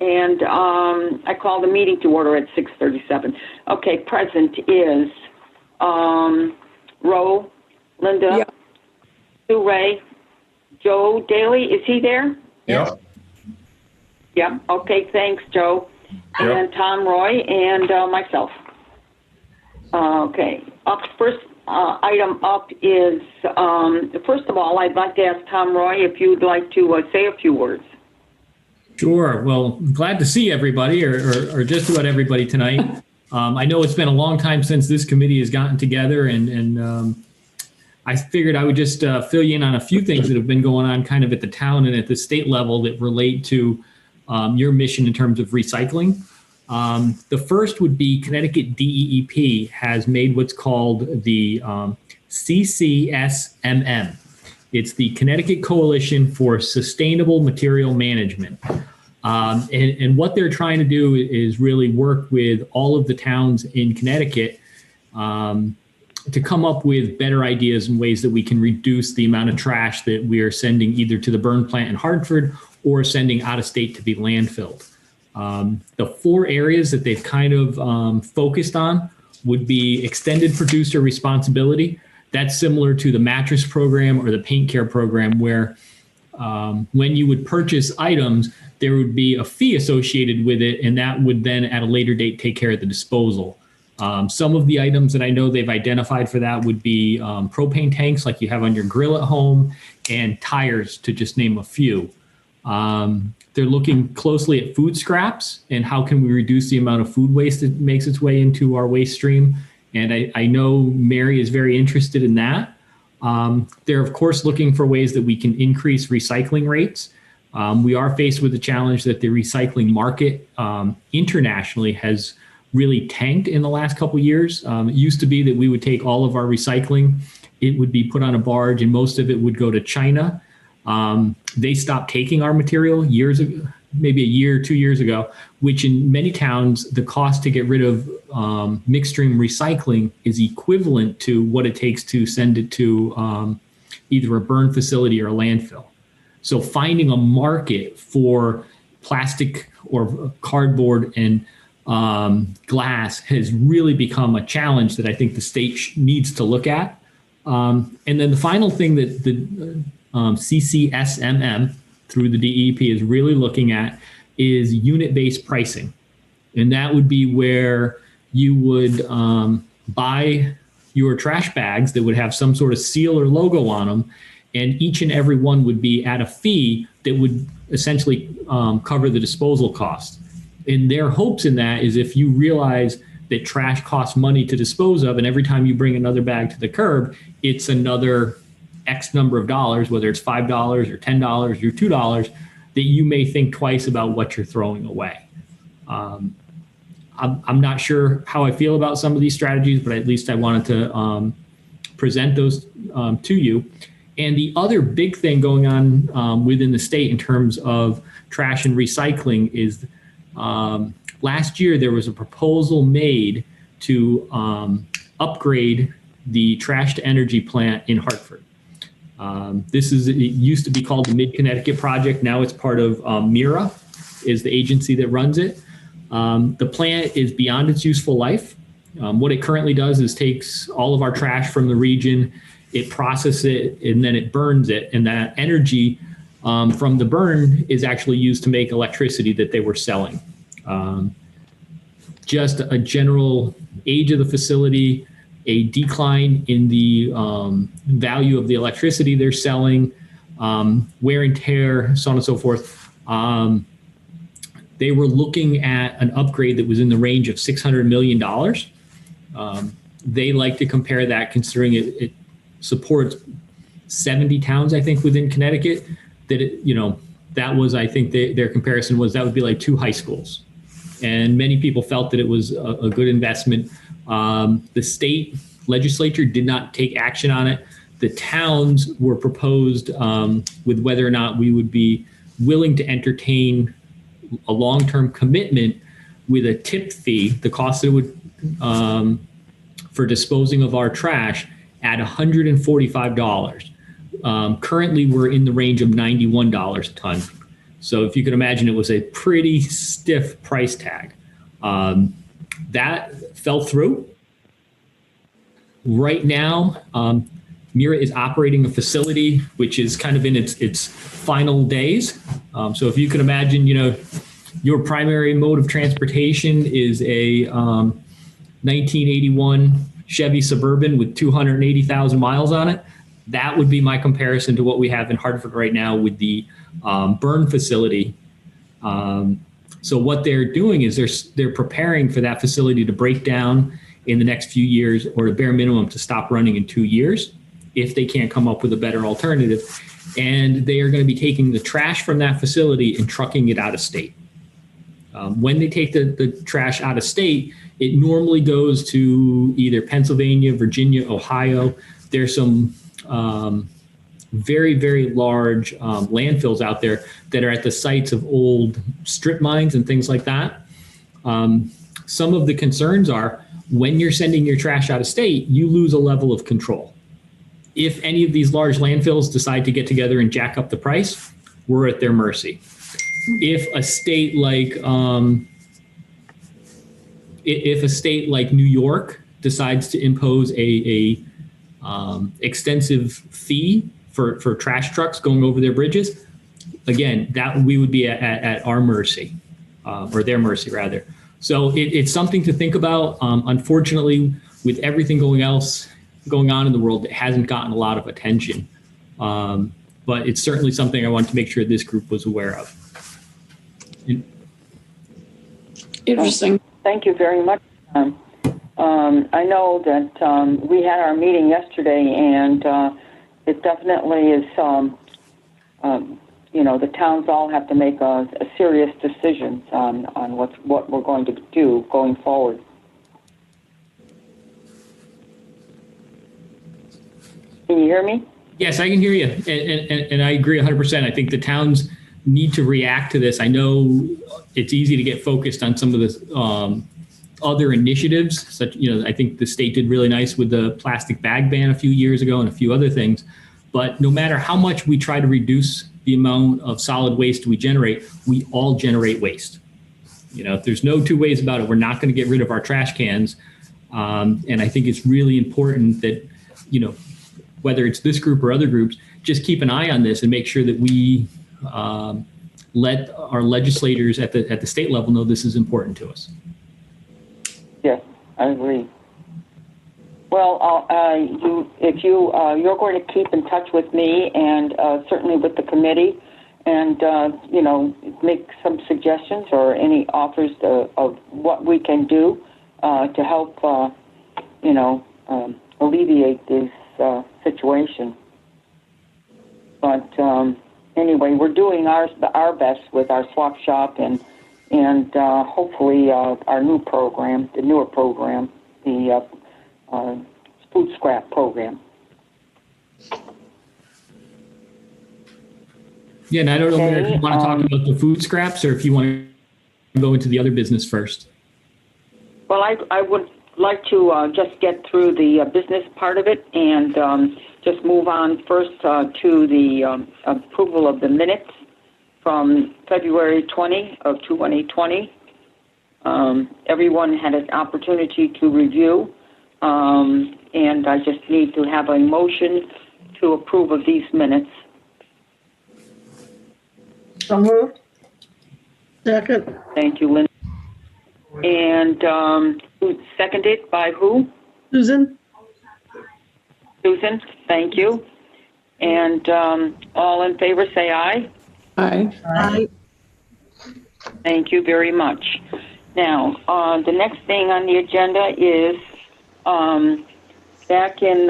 And I call the meeting to order at 6:37. Okay, present is Ro, Linda, Yep. Sue Ray, Joe Daly. Is he there? Yep. Yep. Okay, thanks, Joe. Yep. And Tom Roy and myself. Okay. Up first. Item up is, first of all, I'd like to ask Tom Roy if you'd like to say a few words. Sure. Well, glad to see everybody, or just about everybody tonight. I know it's been a long time since this committee has gotten together, and I figured I would just fill you in on a few things that have been going on kind of at the town and at the state level that relate to your mission in terms of recycling. The first would be Connecticut DEEP has made what's called the CCSMM. It's the Connecticut Coalition for Sustainable Material Management. And what they're trying to do is really work with all of the towns in Connecticut to come up with better ideas and ways that we can reduce the amount of trash that we are sending either to the burn plant in Hartford or sending out of state to be landfilled. The four areas that they've kind of focused on would be extended producer responsibility. That's similar to the mattress program or the paint care program, where when you would purchase items, there would be a fee associated with it, and that would then at a later date take care of the disposal. Some of the items that I know they've identified for that would be propane tanks like you have on your grill at home, and tires, to just name a few. They're looking closely at food scraps and how can we reduce the amount of food waste that makes its way into our waste stream. And I know Mary is very interested in that. They're, of course, looking for ways that we can increase recycling rates. We are faced with the challenge that the recycling market internationally has really tanked in the last couple of years. It used to be that we would take all of our recycling, it would be put on a barge, and most of it would go to China. They stopped taking our material years ago, maybe a year or 2 years ago, which in many towns, the cost to get rid of mixed stream recycling is equivalent to what it takes to send it to either a burn facility or a landfill. So finding a market for plastic or cardboard and glass has really become a challenge that I think the state needs to look at. And then the final thing that the CCSMM through the DEP is really looking at is unit-based pricing. And that would be where you would buy your trash bags that would have some sort of seal or logo on them, and each and every one would be at a fee that would essentially cover the disposal cost. And their hopes in that is if you realize that trash costs money to dispose of, and every time you bring another bag to the curb, it's another X number of dollars, whether it's $5 or $10 or $2, that you may think twice about what you're throwing away. I'm not sure how I feel about some of these strategies, but at least I wanted to present those to you. And the other big thing going on within the state in terms of trash and recycling is last year there was a proposal made to upgrade the trash to energy plant in Hartford. It used to be called the Mid-Connecticut Project. Now it's part of MIRA, is the agency that runs it. The plant is beyond its useful life. What it currently does is takes all of our trash from the region, it processes it, and then it burns it. And that energy from the burn is actually used to make electricity that they were selling. Just a general age of the facility, a decline in the value of the electricity they're selling, wear and tear, so on and so forth. They were looking at an upgrade that was in the range of $600 million. They like to compare that, considering it supports 70 towns, I think, within Connecticut, that was, I think their comparison was that would be like 2 high schools. And many people felt that it was a good investment. The state legislature did not take action on it. The towns were proposed with whether or not we would be willing to entertain a long-term commitment with a tip fee, the cost that it would for disposing of our trash at $145. Currently, we're in the range of $91 a ton. So if you can imagine, it was a pretty stiff price tag. That fell through. Right now, Mira is operating a facility which is kind of in its final days. So if you can imagine, your primary mode of transportation is a 1981 Chevy Suburban with 280,000 miles on it. That would be my comparison to what we have in Hartford right now with the burn facility. So what they're doing is they're preparing for that facility to break down in the next few years, or at bare minimum to stop running in 2 years if they can't come up with a better alternative. And they are going to be taking the trash from that facility and trucking it out of state. When they take the trash out of state, it normally goes to either Pennsylvania, Virginia, Ohio. There's some very, very large landfills out there that are at the sites of old strip mines and things like that. Some of the concerns are when you're sending your trash out of state, you lose a level of control. If any of these large landfills decide to get together and jack up the price, we're at their mercy. If a state like New York decides to impose a extensive fee for trash trucks going over their bridges, again, that we would be at our mercy, or their mercy rather. So it's something to think about. Unfortunately, with everything going on in the world, it hasn't gotten a lot of attention. But it's certainly something I want to make sure this group was aware of. Interesting. Thank you very much. I know that we had our meeting yesterday, and it definitely is, the towns all have to make a serious decisions on what we're going to do going forward. Can you hear me? Yes, I can hear you, and I agree 100%. I think the towns need to react to this. I know it's easy to get focused on some of the other initiatives, such, I think the state did really nice with the plastic bag ban a few years ago and a few other things. But no matter how much we try to reduce the amount of solid waste we generate, we all generate waste. There's no two ways about it. We're not going to get rid of our trash cans. And I think it's really important that, whether it's this group or other groups, just keep an eye on this and make sure that we let our legislators at the state level know this is important to us. Yes, I agree. Well, you're going to keep in touch with me and certainly with the committee, and make some suggestions or any offers of what we can do to help alleviate this situation. But anyway, we're doing our best with our swap shop and hopefully our newer program, the food scrap program. Yeah, and I don't know if you want to talk about the food scraps or if you want to go into the other business first. Well, I would like to just get through the business part of it and just move on first to the approval of the minutes from February 20 of 2020. Everyone had an opportunity to review, and I just need to have a motion to approve of these minutes. So moved. Second. Thank you, Linda. And seconded by who? Susan. Susan, thank you. And all in favor say aye. Aye. Aye. Thank you very much. Now, the next thing on the agenda is back in,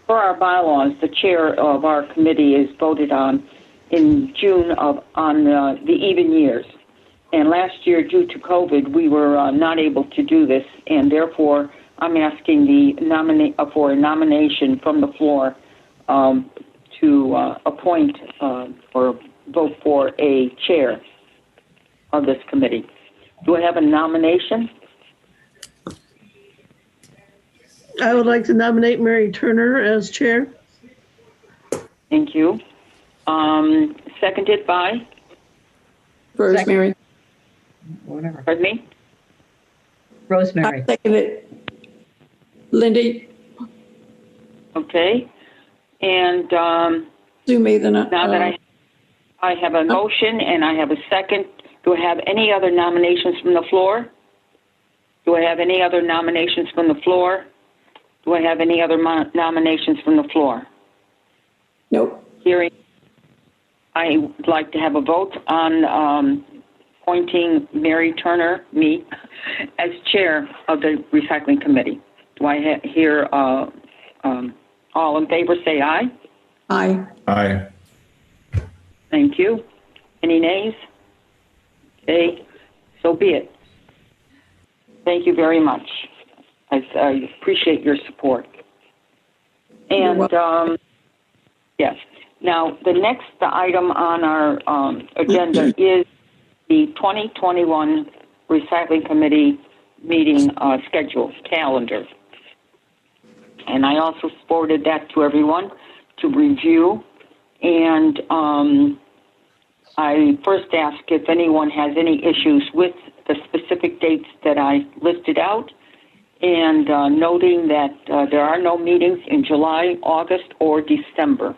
for our bylaws, the chair of our committee is voted on in June on the even years. And last year, due to COVID, we were not able to do this, and therefore I'm asking for a nomination from the floor to appoint or vote for a chair of this committee. Do I have a nomination? I would like to nominate Mary Turner as chair. Thank you. Seconded by, Rosemary. Whatever. pardon me? I Rosemary. second it. Lindy, Okay. And Sue made the, now that I have a motion and I have a second, do I have any other nominations from the floor? Do I have any other nominations from the floor? Do I have any other nominations from the floor? nope. Hearing, I would like to have a vote on appointing Mary Turner, me, as chair of the recycling committee. Do I hear all in favor say aye? Aye. Aye. Thank you. Any nays? Okay, so be it. Thank you very much. I appreciate your support. You're And yes, now the next item on our agenda is the 2021 Recycling Committee meeting schedule calendar. And I also forwarded that to everyone to review. And I first ask if anyone has any issues with the specific dates that I listed out, and noting that there are no meetings in July, August, or December.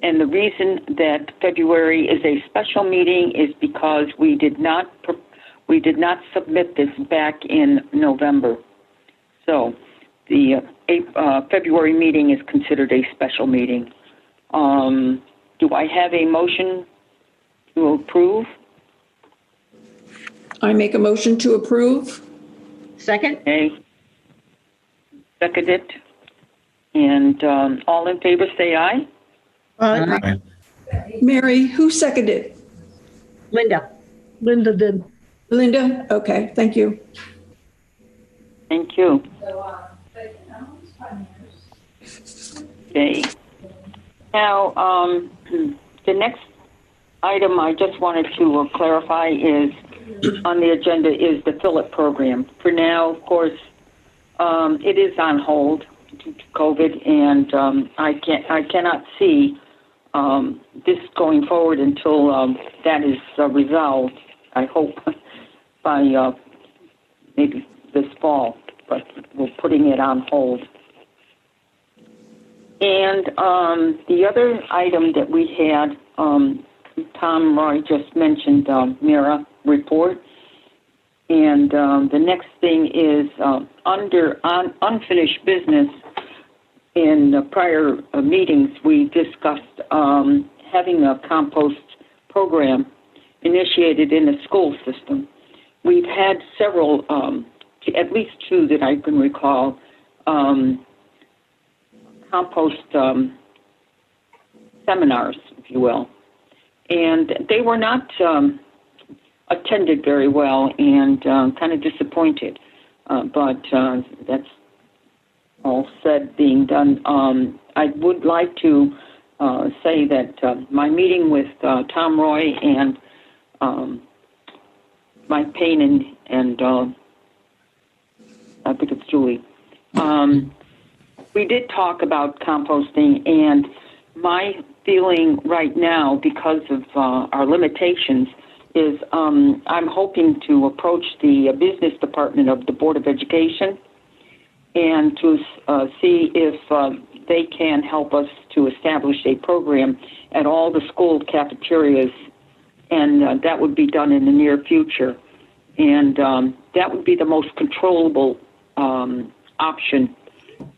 And the reason that February is a special meeting is because we did not submit this back in November. So the February meeting is considered a special meeting. Do I have a motion to approve? I make a motion to approve. Second? Okay. Second it. And all in favor say aye. Aye. Aye. Mary, who seconded? Linda. Linda did. Linda? Okay, thank you. Thank you. Okay. Now, the next item I just wanted to clarify is on the agenda is the Phillip program. For now, of course, it is on hold due to COVID, and I cannot see this going forward until that is resolved. I hope by maybe this fall, but we're putting it on hold. And the other item that we had, Tom Roy just mentioned MIRA report. And the next thing is under unfinished business. In the prior meetings, we discussed having a compost program initiated in the school system. We've had several, at least two that I can recall, compost seminars, if you will. And they were not attended very well, and kind of disappointed. But that's all said, being done. I would like to say that my meeting with Tom Roy and Mike Payne and I think it's Julie, we did talk about composting, and my feeling right now, because of our limitations, is I'm hoping to approach the business department of the Board of Education and to see if they can help us to establish a program at all the school cafeterias, and that would be done in the near future. And that would be the most controllable option,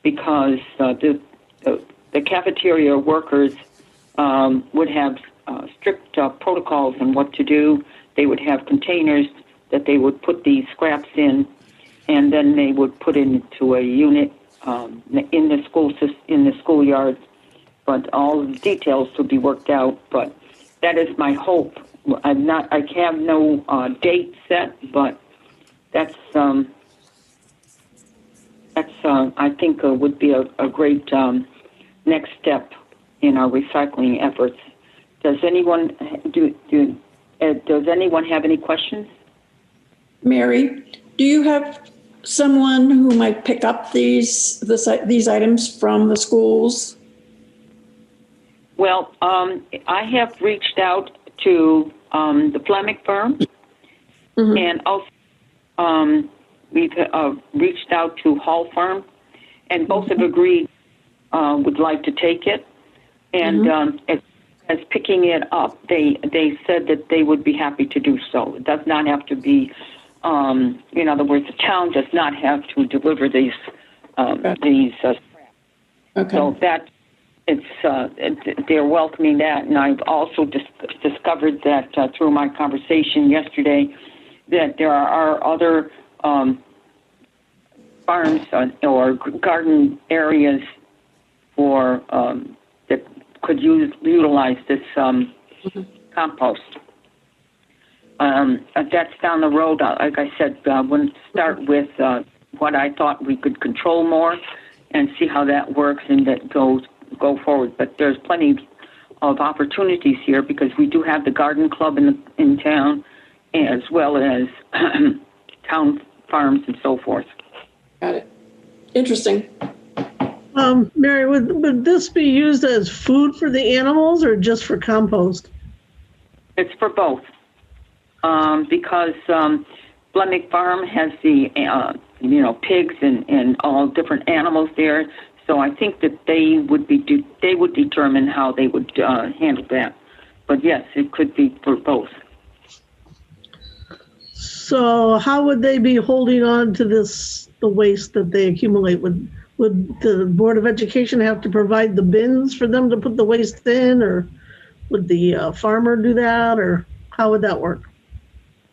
because the cafeteria workers would have strict protocols on what to do. They would have containers that they would put these scraps in, and then they would put into a unit in the schoolyard. But all the details to be worked out. But that is my hope. I have no date set, but that's I think would be a great next step in our recycling efforts. Does anyone does anyone have any questions? Mary, do you have someone who might pick up these items from the schools? Well, I have reached out to the Flemic firm, and also we've reached out to Hall Farm, and both have agreed would like to take it. And as picking it up, they said that they would be happy to do so. It does not have to be, in other words, the town does not have to deliver these Okay. so that they're welcoming that. And I've also discovered that through my conversation yesterday that there are other farms or garden areas for that could utilize this compost. That's down the road. Like I said, I want to start with what I thought we could control more and see how that works and that go forward. But there's plenty of opportunities here because we do have the garden club in town, as well as town farms and so forth. Got it. Interesting. Mary, would this be used as food for the animals or just for compost? It's for both, because Flemic Farm has the pigs and all different animals there. So I think that they would determine how they would handle that. But yes, it could be for both. So how would they be holding on to the waste that they accumulate? Would the Board of Education have to provide the bins for them to put the waste in, or would the farmer do that, or how would that work?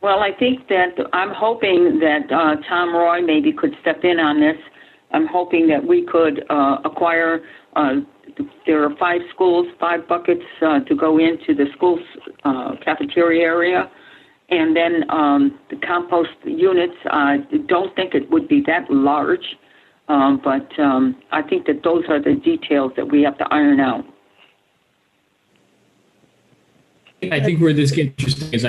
Well, I think that I'm hoping that Tom Roy maybe could step in on this. I'm hoping that we could acquire, there are 5 schools, 5 buckets to go into the school's cafeteria area. And then the compost units, I don't think it would be that large, but I think that those are the details that we have to iron out. I think where this gets interesting is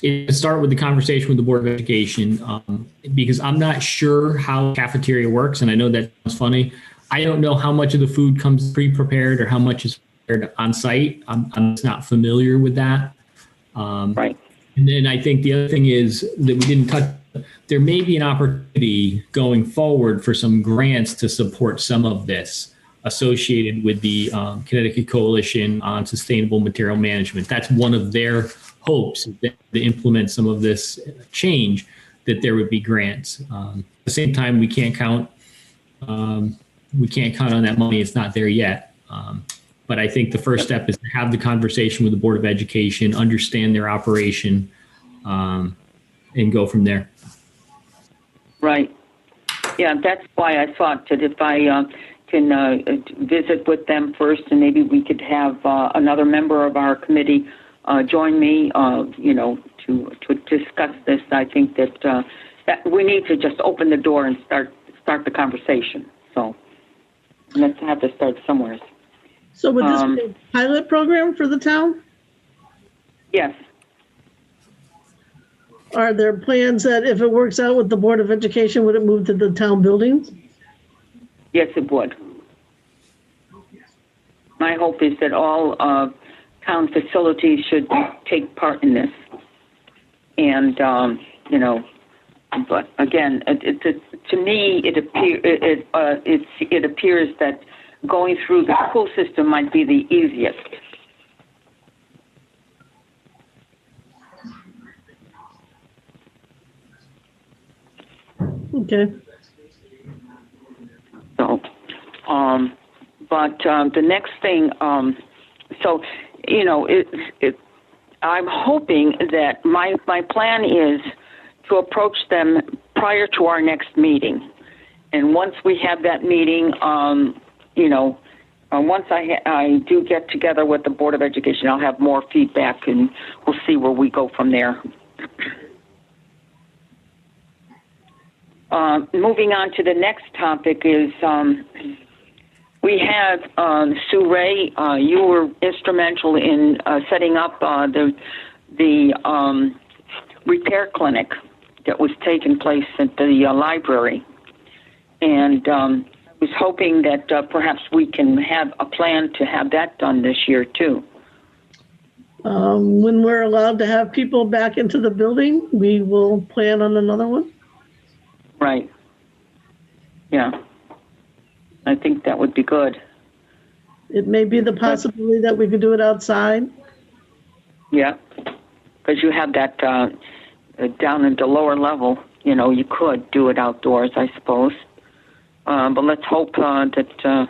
it start with the conversation with the Board of Education, because I'm not sure how cafeteria works, and I know that sounds funny. I don't know how much of the food comes pre-prepared or how much is prepared on site. I'm just not familiar with that. Right. And then I think the other thing is that we didn't touch. There may be an opportunity going forward for some grants to support some of this associated with the Connecticut Coalition on Sustainable Material Management. That's one of their hopes, that to implement some of this change, that there would be grants. At the same time, we can't count on that money. It's not there yet. But I think the first step is to have the conversation with the Board of Education, understand their operation, and go from there. Right. Yeah, that's why I thought that if I can visit with them first, and maybe we could have another member of our committee join me, to discuss this. I think that we need to just open the door and start the conversation. So let's have to start somewhere. So would this be a pilot program for the town? Yes. Are there plans that if it works out with the Board of Education, would it move to the town buildings? Yes, it would. My hope is that all town facilities should take part in this. And, but again, to me, it appears that going through the school system might be the easiest. Okay. So, but the next thing, I'm hoping that my plan is to approach them prior to our next meeting. And once we have that meeting, once I do get together with the Board of Education, I'll have more feedback and we'll see where we go from there. Moving on to the next topic is we have Sue Ray. You were instrumental in setting up the repair clinic that was taking place at the library, and I was hoping that perhaps we can have a plan to have that done this year too. When we're allowed to have people back into the building, we will plan on another one. Right. Yeah. I think that would be good. It may be the possibility that we could do it outside. Yeah. Because you have that down at the lower level, you know, you could do it outdoors, I suppose. But let's hope that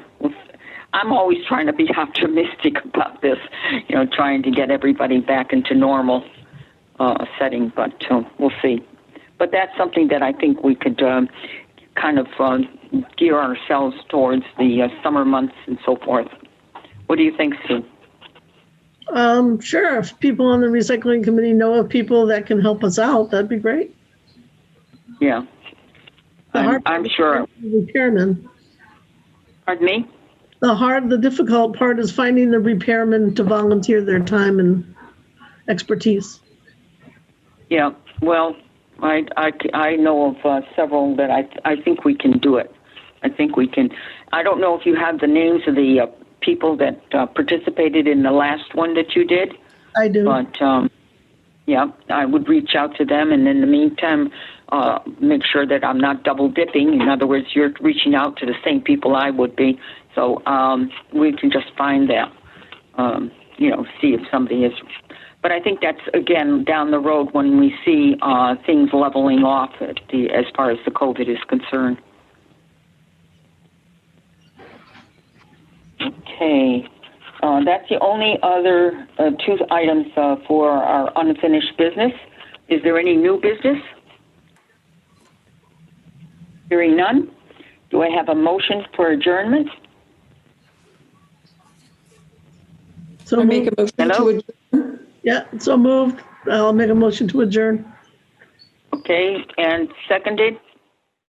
I'm always trying to be optimistic about this, you know, trying to get everybody back into normal setting, but we'll see. But that's something that I think we could kind of gear ourselves towards the summer months and so forth. What do you think, Sue? Sure. If people on the recycling committee know of people that can help us out, that'd be great. Yeah. I'm sure. Repairmen. Pardon me? The difficult part is finding the repairmen to volunteer their time and expertise. Yeah. Well, I know of several that I think we can do it. I think we can. I don't know if you have the names of the people that participated in the last one that you did. I do. But, yeah, I would reach out to them, and in the meantime, make sure that I'm not double dipping. In other words, you're reaching out to the same people I would be. So we can just find that, you know, see if somebody is. But I think that's, again, down the road when we see things leveling off as far as the COVID is concerned. Okay. That's the only other two items for our unfinished business. Is there any new business? Hearing none. Do I have a motion for adjournment? So make a motion Hello? to adjourn. Yeah, so moved. I'll make a motion to adjourn. Okay, and seconded?